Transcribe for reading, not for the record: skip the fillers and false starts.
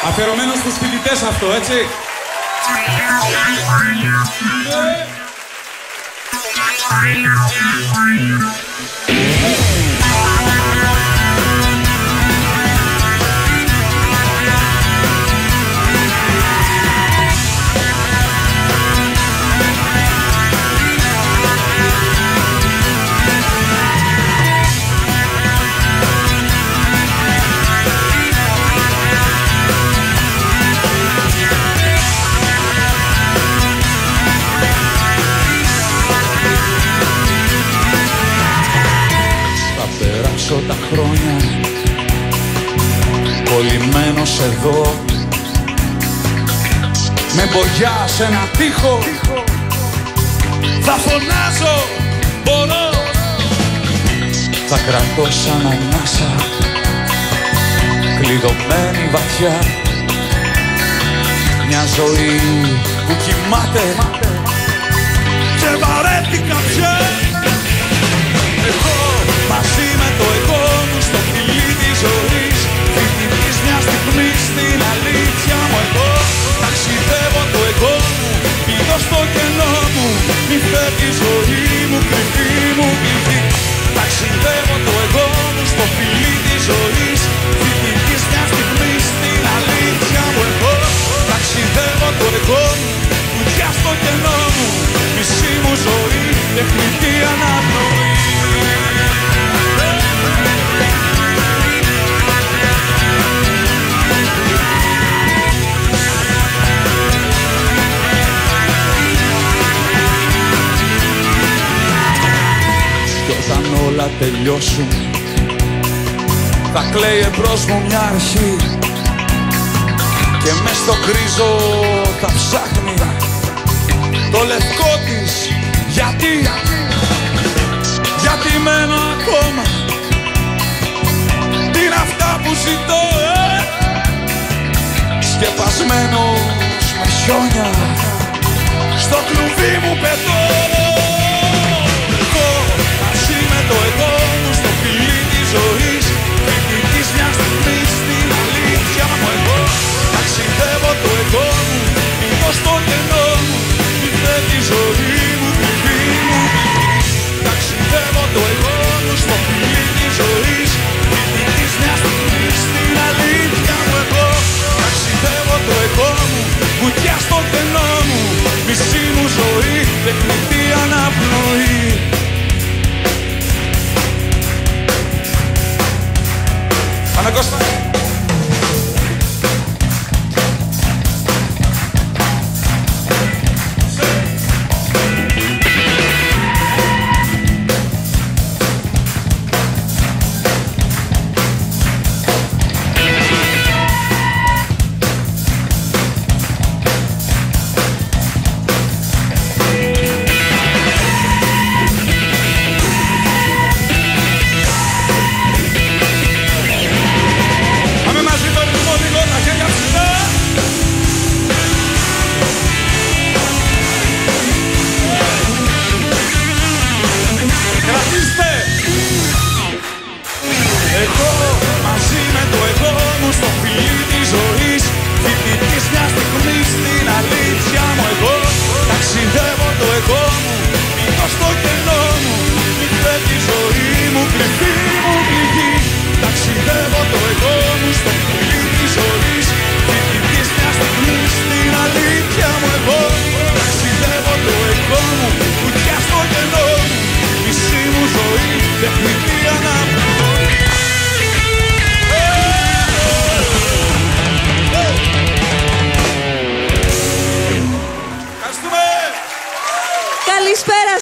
Αφιερωμένο στους φοιτητές αυτό, έτσι. Τα χρόνια κολλημένος εδώ με μπογιά σε ένα τοίχο θα φωνάζω, μπορώ. Θα κρατώ σαν ανάσα κλειδωμένη βαθιά μια ζωή που κοιμάται και βαρέθηκα πια. Εγώ μαζί με το εγώ μου στο φιλί της ζωής, φοιτητής μια στιγμή στην αλήθεια μου. Εγώ ταξιδεύω το εγώ μου, πηδώ στο κενό μου, μη φεύγει η ζωή μου, κρυφή μου κλειδί. Ταξιδεύω το εγώ μου στο φιλί της ζωής, φοιτητής μια στιγμή στην αλήθεια μου. Εγώ ταξιδεύω το εγώ μου, κουτιά στο κενό μου, μισή μου ζωή, τεχνητή αναπνοή. Κι όταν όλα τελειώσουν θα κλαίει εμπρός μου μια αρχή και μες στο γκρίζο θα ψάχνει το λευκό της. Γιατί μένω ακόμα, τι είναι αυτά που ζητώ, σκεπασμένος με χιόνια στο κλουβί μου πετώ. Εγώ μαζί με το εγώ μου στο φιλί της ζωής, φοιτητής μια στιγμή στην αλήθεια μου. Εγώ ταξιδεύω το εγώ μου, πηδώ στο κενό μου, μη φεύγει η ζωή μου, κρυφή μου. Ταξιδεύω το εγώ μου στο φιλί της ζωής, φοιτητής μια στιγμή στην αλήθεια μου. Εγώ ταξιδεύω το εγώ μου, κουτιά στο κενό μου, μισή μου ζωή, τεχνητή αναπνοή. Ανακόστα. Εγώ μαζί με το εγώ μου στο φιλί της ζωής, φοιτητής μια στιγμή στην αλήθεια μου. Εγώ ταξιδεύω το εγώ μου, πηδώ στο κενό μου, μη φεύγει η ζωή μου, κρυφή μου πληγή. Ταξιδεύω το εγώ μου στο φιλί της ζωής, φοιτητής μια στιγμή στην αλήθεια μου. Εγώ ταξιδεύω το εγώ μου, κουτιά στο κενό μου, μισή μου ζωή, τεχνητή